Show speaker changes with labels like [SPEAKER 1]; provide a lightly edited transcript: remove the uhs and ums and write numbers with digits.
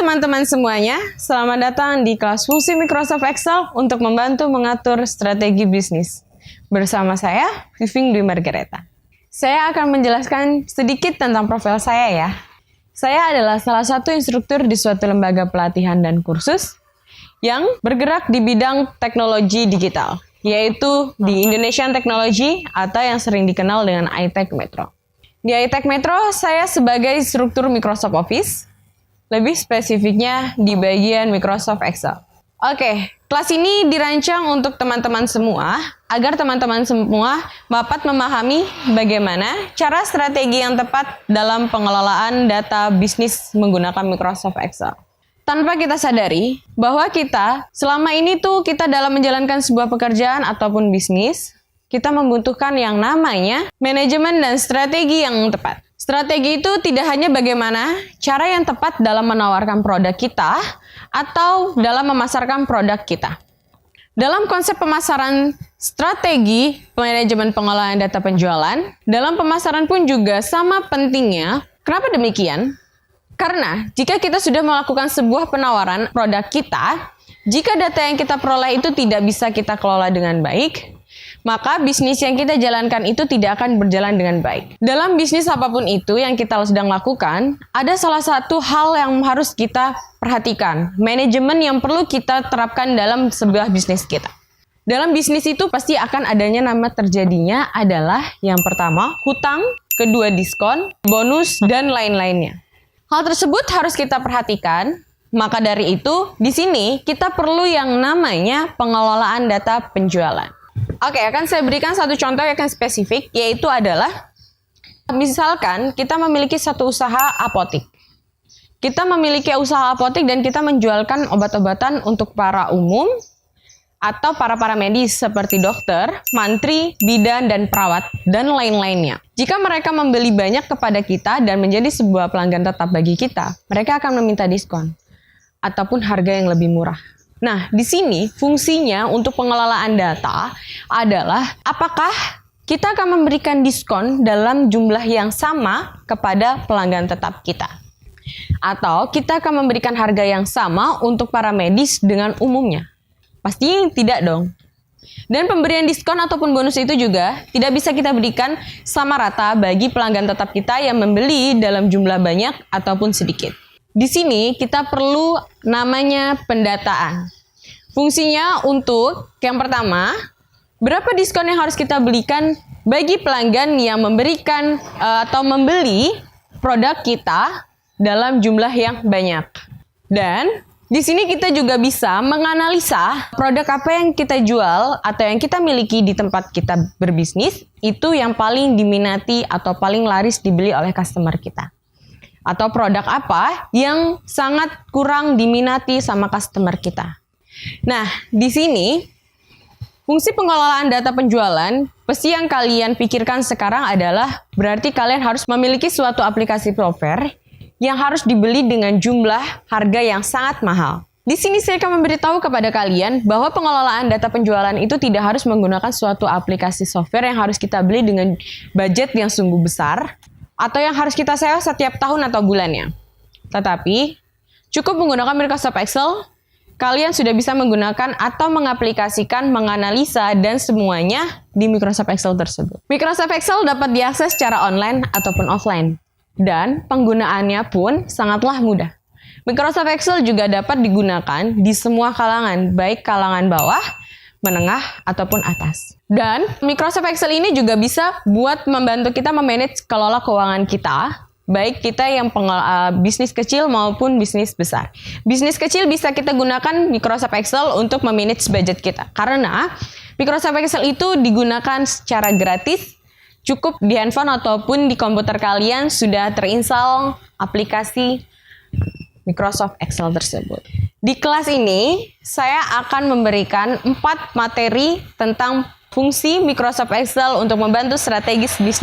[SPEAKER 1] teman-teman semuanya, selamat datang di kelas fungsi Microsoft Excel untuk membantu mengatur strategi bisnis. Bersama saya, Viving Dwi Margareta. Saya akan menjelaskan sedikit tentang profil saya ya. Saya adalah salah satu instruktur di suatu lembaga pelatihan dan kursus yang bergerak di bidang teknologi digital, yaitu di Indonesian Technology atau yang sering dikenal dengan iTech Metro. Di iTech Metro, saya sebagai instruktur Microsoft Office, lebih spesifiknya di bagian Microsoft Excel. Oke, kelas ini dirancang untuk teman-teman semua, agar teman-teman semua dapat memahami bagaimana cara strategi yang tepat dalam pengelolaan data bisnis menggunakan Microsoft Excel. Tanpa kita sadari bahwa kita selama ini kita dalam menjalankan sebuah pekerjaan ataupun bisnis, kita membutuhkan yang namanya manajemen dan strategi yang tepat. Strategi itu tidak hanya bagaimana cara yang tepat dalam menawarkan produk kita atau dalam memasarkan produk kita. Dalam konsep pemasaran strategi manajemen pengelolaan data penjualan, dalam pemasaran pun juga sama pentingnya. Kenapa demikian? Karena jika kita sudah melakukan sebuah penawaran produk kita, jika data yang kita peroleh itu tidak bisa kita kelola dengan baik, maka bisnis yang kita jalankan itu tidak akan berjalan dengan baik. Dalam bisnis apapun itu yang kita sedang lakukan, ada salah satu hal yang harus kita perhatikan. Manajemen yang perlu kita terapkan dalam sebuah bisnis kita. Dalam bisnis itu pasti akan adanya nama terjadinya adalah yang pertama, hutang, kedua diskon, bonus, dan lain-lainnya. Hal tersebut harus kita perhatikan. Maka dari itu, di sini kita perlu yang namanya pengelolaan data penjualan. Oke, akan saya berikan satu contoh yang spesifik, yaitu adalah misalkan kita memiliki satu usaha apotik. Kita memiliki usaha apotik dan kita menjualkan obat-obatan untuk para umum atau para medis seperti dokter, mantri, bidan, dan perawat, dan lain-lainnya. Jika mereka membeli banyak kepada kita dan menjadi sebuah pelanggan tetap bagi kita, mereka akan meminta diskon ataupun harga yang lebih murah. Nah, di sini fungsinya untuk pengelolaan data adalah apakah kita akan memberikan diskon dalam jumlah yang sama kepada pelanggan tetap kita. Atau kita akan memberikan harga yang sama untuk para medis dengan umumnya. Pastinya tidak dong. Dan pemberian diskon ataupun bonus itu juga tidak bisa kita berikan sama rata bagi pelanggan tetap kita yang membeli dalam jumlah banyak ataupun sedikit. Di sini kita perlu namanya pendataan. Fungsinya untuk yang pertama, berapa diskon yang harus kita berikan bagi pelanggan yang memberikan atau membeli produk kita dalam jumlah yang banyak. Dan di sini kita juga bisa menganalisa produk apa yang kita jual atau yang kita miliki di tempat kita berbisnis, itu yang paling diminati atau paling laris dibeli oleh customer kita. Atau produk apa yang sangat kurang diminati sama customer kita. Nah, di sini fungsi pengelolaan data penjualan pasti yang kalian pikirkan sekarang adalah berarti kalian harus memiliki suatu aplikasi software yang harus dibeli dengan jumlah harga yang sangat mahal. Di sini saya akan memberitahu kepada kalian bahwa pengelolaan data penjualan itu tidak harus menggunakan suatu aplikasi software yang harus kita beli dengan budget yang sungguh besar, atau yang harus kita sewa setiap tahun atau bulannya. Tetapi, cukup menggunakan Microsoft Excel, kalian sudah bisa menggunakan atau mengaplikasikan, menganalisa, dan semuanya di Microsoft Excel tersebut. Microsoft Excel dapat diakses secara online ataupun offline. Dan penggunaannya pun sangatlah mudah. Microsoft Excel juga dapat digunakan di semua kalangan, baik kalangan bawah, menengah, ataupun atas. Dan Microsoft Excel ini juga bisa buat membantu kita memanage kelola keuangan kita, baik kita yang bisnis kecil maupun bisnis besar. Bisnis kecil bisa kita gunakan Microsoft Excel untuk memanage budget kita. Karena Microsoft Excel itu digunakan secara gratis, cukup di handphone ataupun di komputer kalian sudah terinstall aplikasi Microsoft Excel tersebut. Di kelas ini, saya akan memberikan 4 materi tentang fungsi Microsoft Excel untuk membantu strategis bisnis.